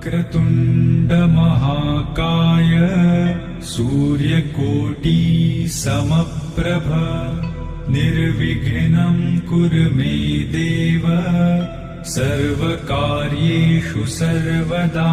वक्रतुण्ड महाकाय सूर्यकोटि समप्रभ निर्विघ्नं कुरु मे देव सर्वकार्येषु सर्वदा।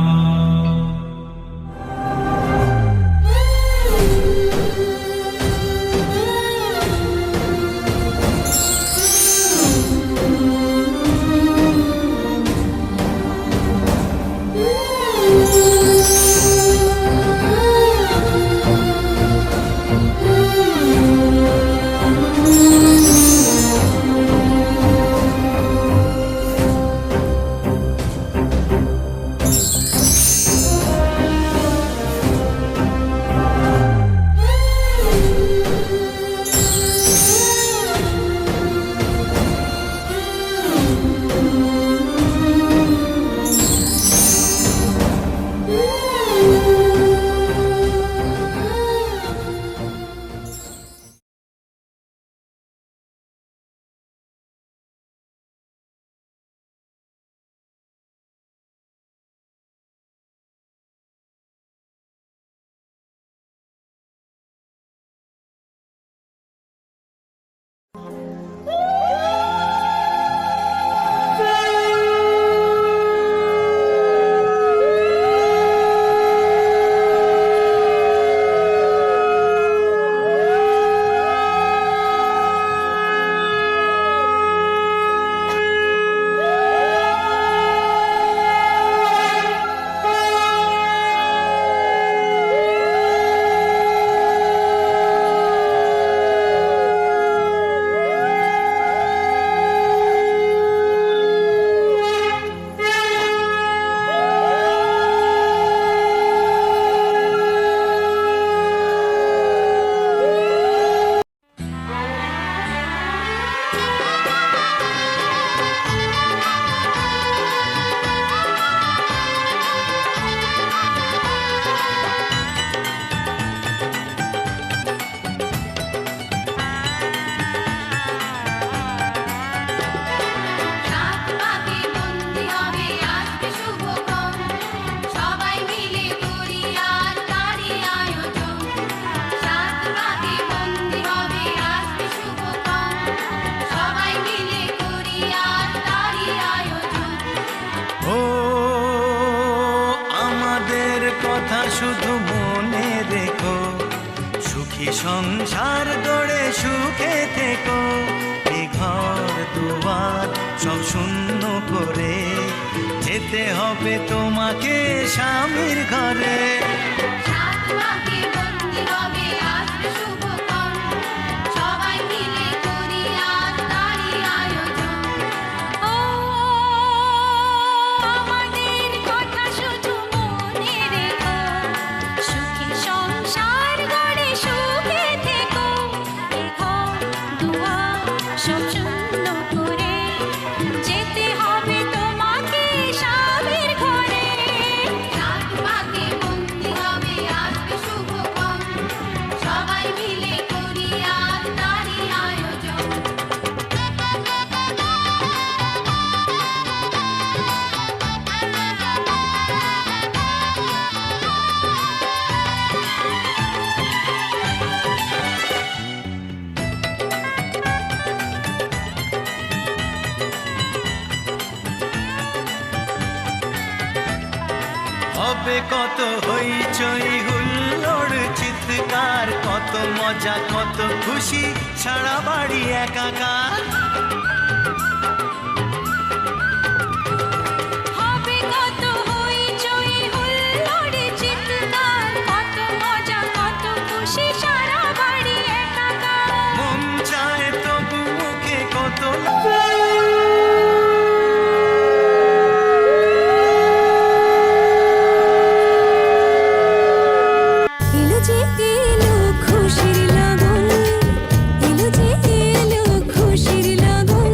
শুধু মনে রেখো, সুখী সংসার গড়ে সুখে থেকো। এ ঘর দুয়ার সব শূন্য করে যেতে হবে তোমাকে স্বামীর ঘরে। হবে কত হইচই হুল্লোড় চিৎকার, কত মজা কত খুশি সারা বাড়ি একাকার। হবে কত হইচই হুল্লোড় চিৎকার, কত মজা কত খুশি সারা বাড়ি একাকার। মন চায় তবু মুখে কত খুশির লগন, এলো যে এলো খুশির লগন।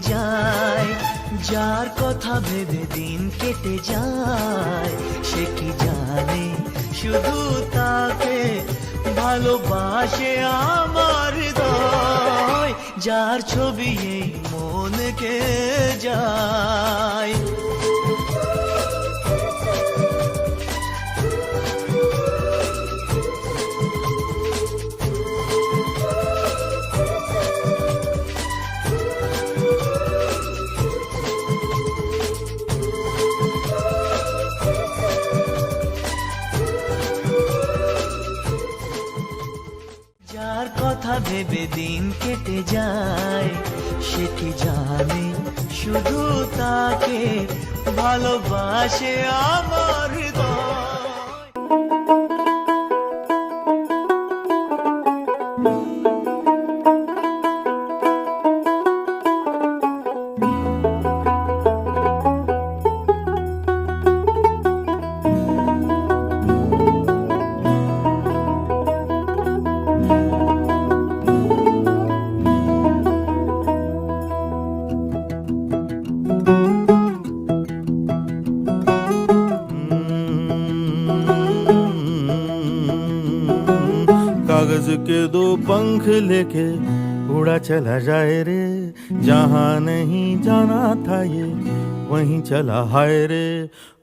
যায়, যার কথা ভেবে দিন কেটে যায়, সে কি জানে শুধু তাকে ভালোবাসে আমার হৃদয়, যার ছবি এই মনকে যায়। যার কথা ভেবে দিন কেটে যায়, সে কি জানে শুধু তাকে ভালোবাসে আমার হৃদয়। कागज के दो पंख लेके उड़ा चला जाए रे, जहाँ नहीं जाना था ये वहीं चला हाय रे।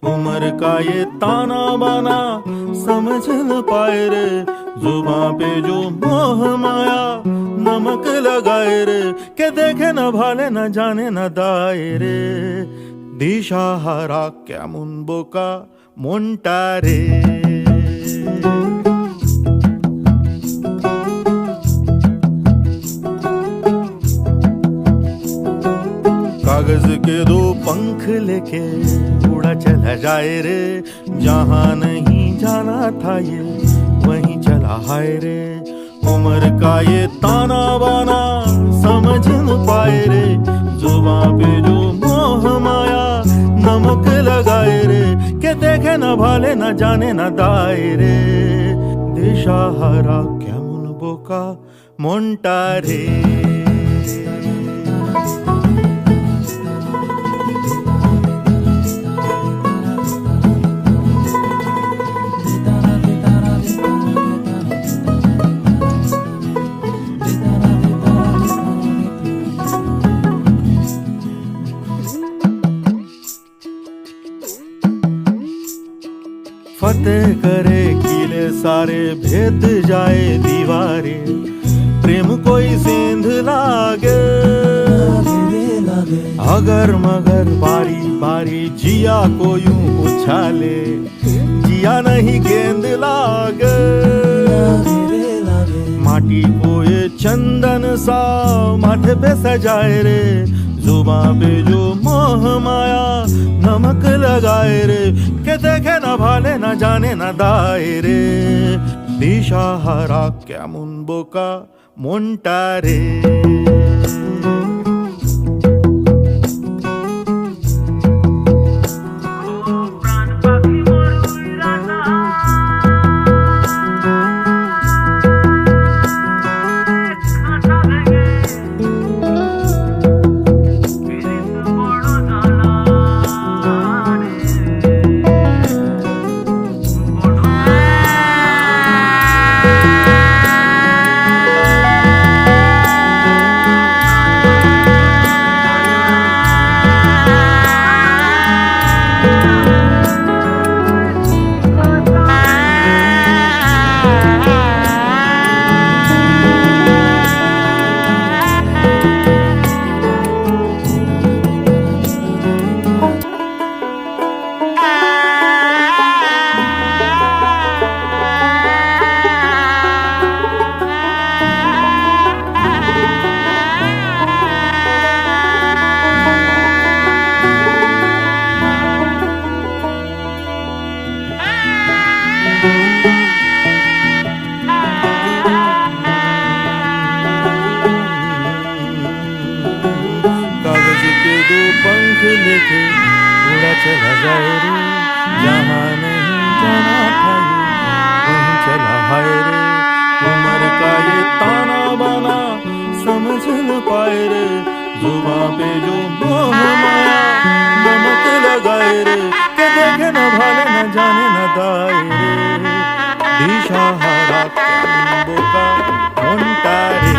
उम्र का ये ताना बाना समझ न पाए रे, जुबां पे जो मोह माया नमक लगाए रे, के देखे न भाले न जाने न दाए रे। दिशाहारा केमन बोका মনটা রে। कागज के दो पंख लेके उड़ा चला जाए रे, जहाँ नहीं जाना था ये वहीं चला हाय रे। उम्र का ये ताना बाना समझ न पाए रे, जुबां पे जो मोह माया नमक लगाए रे, के देखे न भाले न जाने न दाए रे। दिशाहारा केमन बोका মনটা রে। फतेह करे किले सारे, भेद जाए दीवारें, प्रेम कोई सेंध लागे अगर मगर बारी बारी जिया को यूं उछाले, जिया नहीं गेंद लागे। माटी को ये चंदन सा माथे पे सजाए रे, जुबां पे जो मोह माया नमक लगाए रे, के देखे न भाले न जाने न दाए रे। दिशाहारा केमन बोका মনটা রে। लेके उड़ा चला जाए रे, जहाँ नहीं जाना था ये वहीं चला हाय रे। उम्र का ये ताना बाना समझ न पाए रे, जुबां पे जो मोह माया नमक लगाए रे, के देखे न भाले न जाने न दाए रे, दिशाहारा कैम्बो का घंटा रे।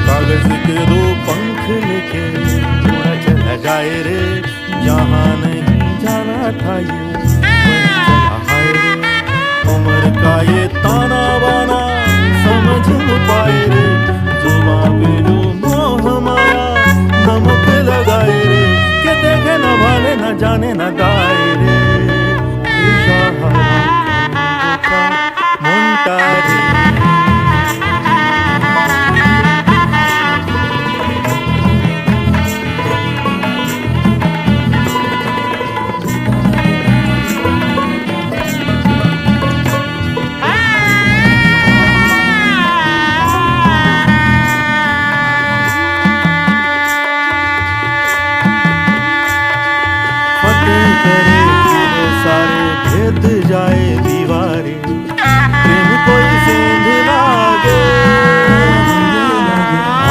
कागज के दो पंख लेके उड़ा चला जाए रे, जहाँ नहीं जाना था ये वहीं चला हाय रे। उम्र का ये ताना बाना समझ न पाए रे, जुबां पे जो मोह माया नमक लगाए रे, के देखे न भाले न जाने न दाए रे, दिशाहारा का मुंटा रे। सारे भेद जाए दीवारे, प्रेम कोई सेंध लागे,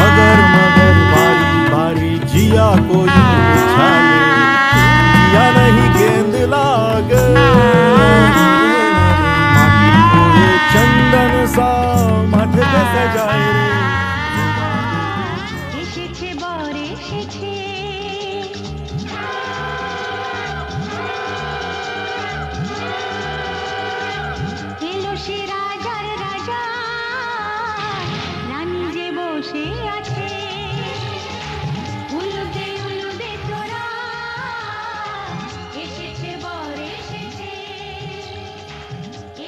अगर मगर बारी बारी जिया कोई उछाले, या नहीं गेंद लागे, माटी को ये चंदन सा मठ पे सजाए रे। এসেছে বর এসেছে, এলো সে রাজার রাজা, রানী যে বসে আছে, উলুদে উলুদে তোরা, এসেছে বর এসেছে,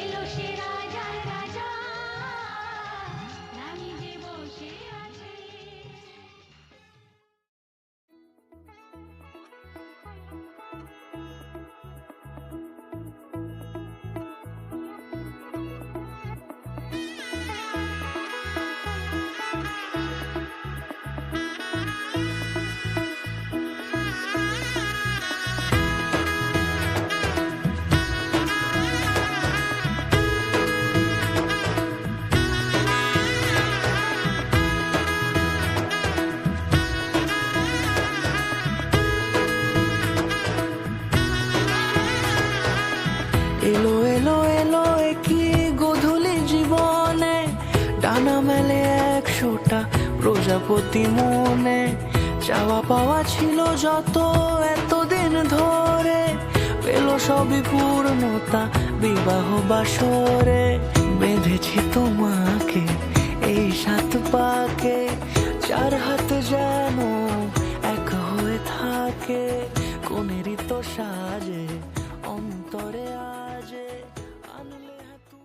এলো সে রাজার রাজা, রানী যে বসে আছে। এলো এলো এলো একই গোধূলি জীবনে, ডানা মেলে 100টা প্রজাপতি মনে, চাওয়া পাওয়া ছিল যত এতদিন ধরে, পেল সবই পূর্ণতা বিবাহ বাসরে। বেঁধেছি তোমাকে এই 7 পাকে, 4 হাত যেন এক হয়ে থাকে, কোনেরই তো সাজে অন্তরে আজে আনলে হাতু।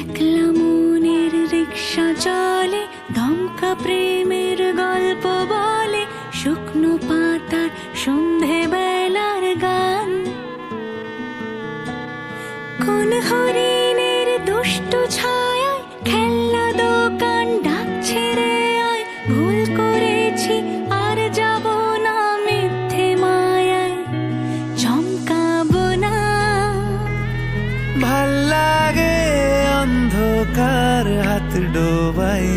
একলা মনের রিক্সা চলে, দমকা প্রেমের গল্প বলে, শুকনো পাতার সন্ধে বেলার গান, কোন হরিণের দুষ্ট ছায়ায় খেলনা দোকান ডাকছে রে আয়, ভুল করেছি আর যাব না মিথ্যে মায়ায়, চমকাবো না। ভাল লাগে অন্ধকার হাত ডোবাই,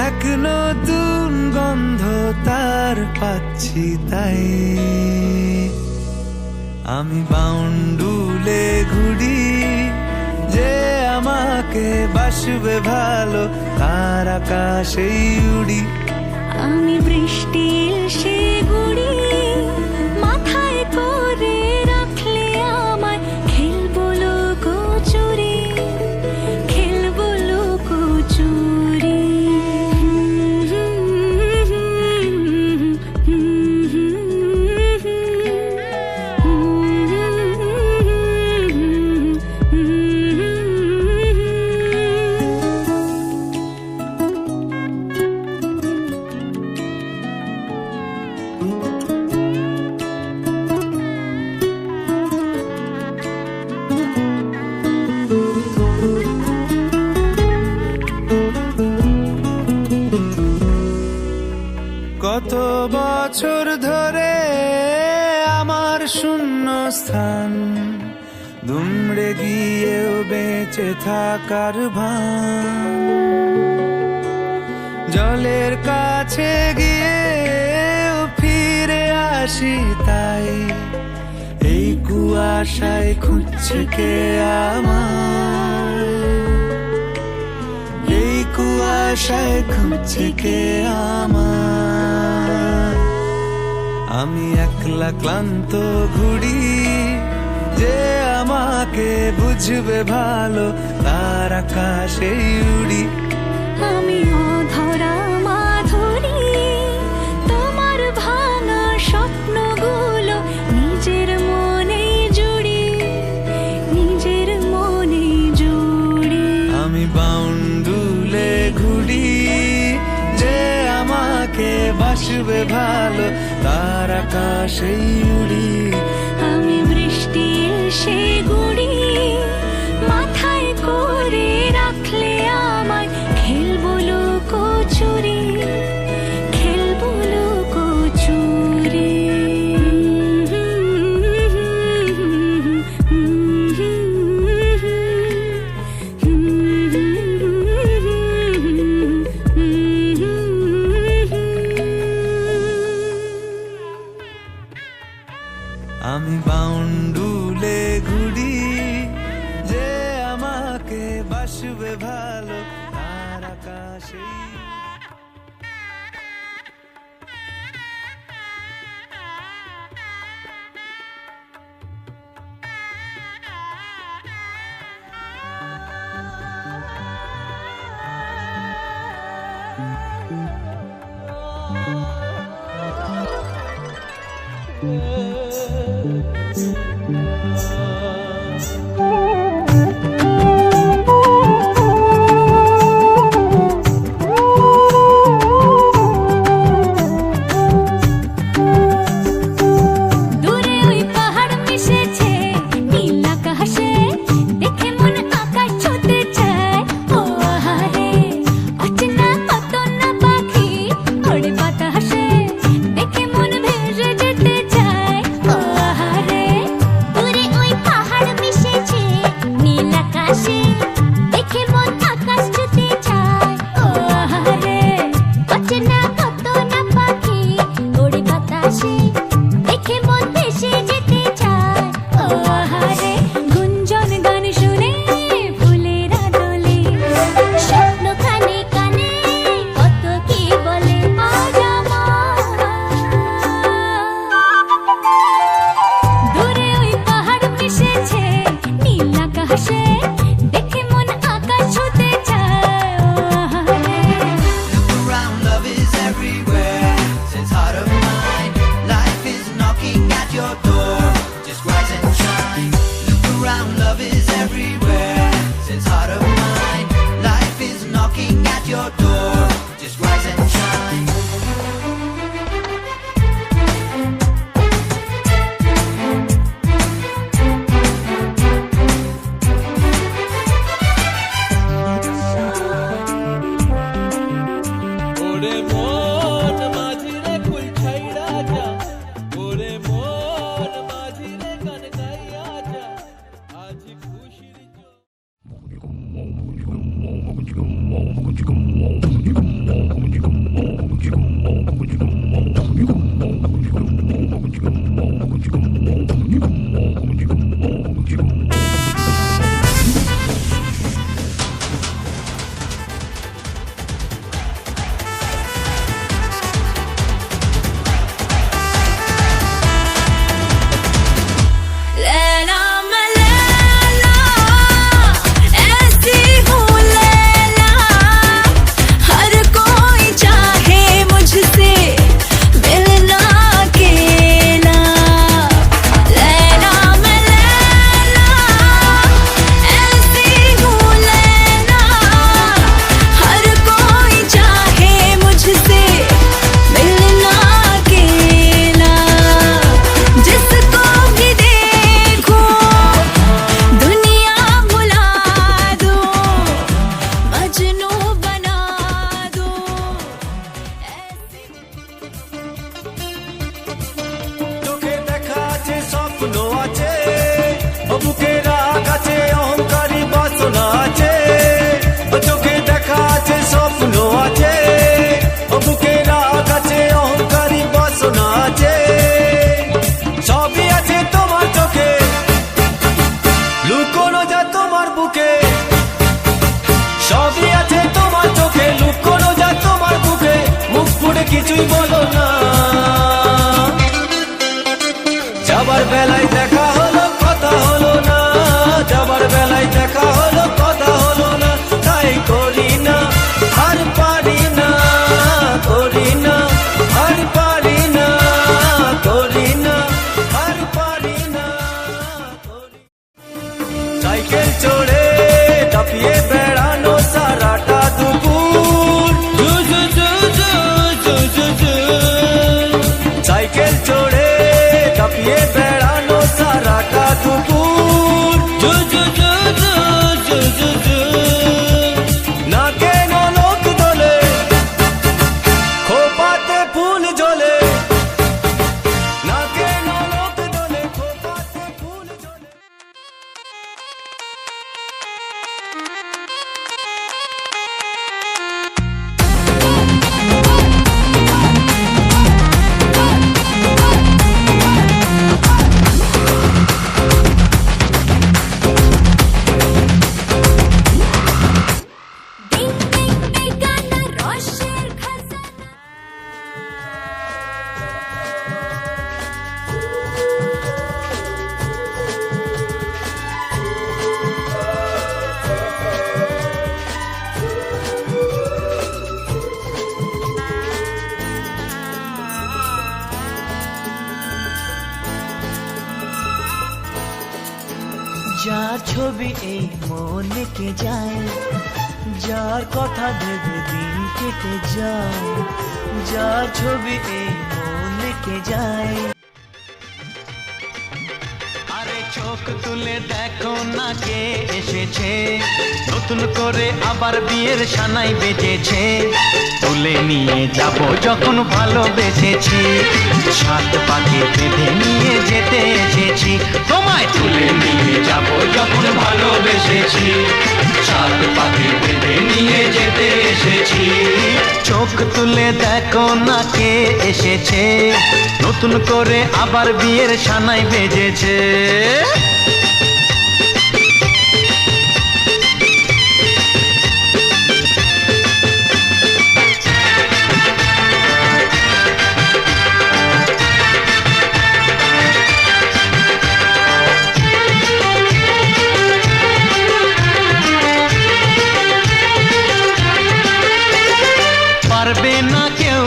এক নতুন গন্ধ তার পাচ্ছি তাই, আমি বাউন্ডুলে ঘুরি, যে আমাকে বাসবে ভালো তার আকাশেই উড়ি। আমি বৃষ্টির সে গুড়ি, মাথায় করে রাখলে আমায়, খেলবো লুকোচুরি, খেলবো লুকোচুরি। স্থান, দুমড়ে গিয়েও বেঁচে থাকার ভান। জলের কাছে গিয়েও ফিরে আসি তাই, এই কুয়াশায় খুঁজছে কে আমায়, এই কুয়াশায় খুঁজছে কে আমায়। আমি একলা ক্লান্ত ঘুরি, যে আমাকে বুঝবে ভালো তার আকাশে উড়ি। আমি অধরা মাধুরী, তোমার ভাঙা স্বপ্নগুলো নিজের মনে জুড়ি, নিজের মনে জুড়ি। আমি বাউন্ডুলে ঘুরি, যে আমাকে বাসবে ভালো তার আকাশে উড়ি। আমি বৃষ্টি এসে গুড়ি, মাথায় করে রাখলে আমায় খেলবো লুকোচুরি, খেলবো লুকোচুরি। আমি বাউন্ডুলে ঘুরি, যে আমাকে বাসবে ভালো তার আকাশে। দূরে ওই পাহাড় মিশেছে নীল আকাশে, দেখে মন আকাশ ছুঁতে চায়। ও আহারে, অচেনা কত না পাখি ওড়ে বাতাসে, দেখে মন ভেসে যেতে চায়। ও আহারে, দূরে ওই পাহাড় মিশেছে নীল আকাশে, দেখে মন আকাশ ছুঁতে চায়। ও আহারে, অচেনা কত না পাখি ওড়ে বাতাসে, দেখে মন ভেসে যেতে চায়। ও আহারে, গুঞ্জন গান শুনে ফুলেরা দোলে, স্বপ্ন কানে কানে কত কি বলে আজ আমার। দূরে ওই পাহাড় মিশেছে নীল আকাশে, দেখে মন আকাশ ছুঁতে চায়। ও আহারে, Around, love is everywhere. Since heart of mine, life is knocking at your door. Just rise and shine. Look around, love is everywhere. Since heart of mine, life is knocking at your door. Just rise and shine. ওরে মন মাঝি রে ফুল ছাইড়া যা, ওরে মন মাঝি রে গান গাইয়া যা, আজ খুশির लैला मैं लैला, ऐसी हूँ लैला, हर যার ছবি এই মনে কে যায়, যার কথা ভেবে দিন কেটে যায়, যার ছবি এই মনে কে যায়। আরে চোখ তুলে দেখো না কে এসেছে, নতুন করে আবার বিয়ের সানাই বেজেছে। তুলে নিয়ে যাব যখন ভালোবেসেছি, সাত পাকে বেঁধে নিয়ে যেতে এসেছি। তোমায় তুলে নিয়ে যাব যখন ভালোবেসেছি, সাত পাকে বেঁধে নিয়ে যেতে এসেছি। চোখ তুলে দেখো না কে এসেছে, নতুন করে আবার বিয়ের সানাই বেজেছে। পারবে না কেউ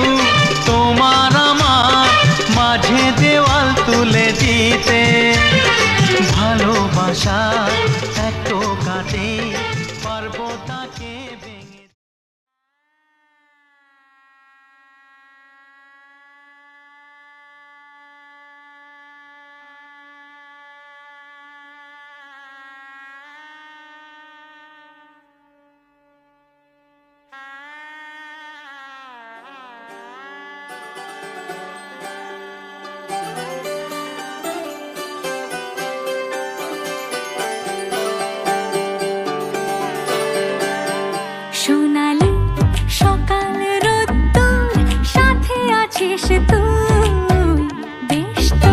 তোমার আমার মাঝে দেওয়াল তুলে দিতে, ভালোবাসা এত কাটে পারবো তাকে ভেঙে। সোনালি সকাল রোদ্দুর, সাথে আছিস তুই, বেশ তো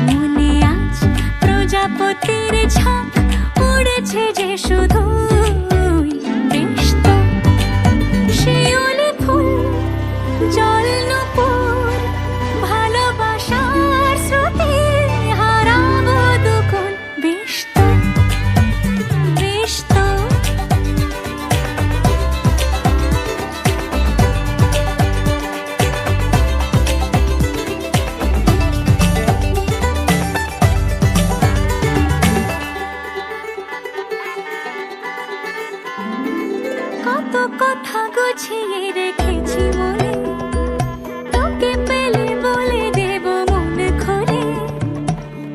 মনে আজ প্রজাপতির ঝাঁক উড়েছে যে শুধুই, বেশ তো শিউলি ফুল জল নূপুর, ভালোবাসার স্রোতে হারাবো দুকুল, বেশ তো বেশ তো। কত কথা গুছিয়ে রেখেছি মনে, তোকে পেলে বলে দেব মন খুলে।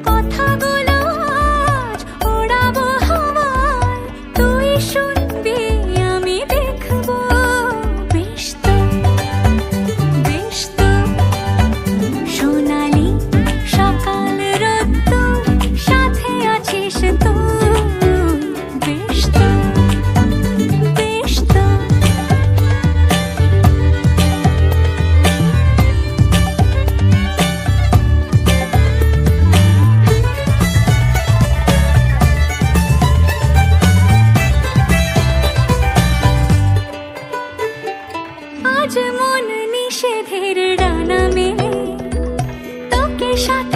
কথাগুলো আজ ওড়াবো হাওয়ায়, তুই শুনবি আমি দেখবো, বেশ তো বেশ তো। সোনালি সকাল রোদ্দুর, সাথে আছিস তুই, বেশ তো বেশ তো। আজ মন নিষেধের ডানা মেলে তোকে সাথে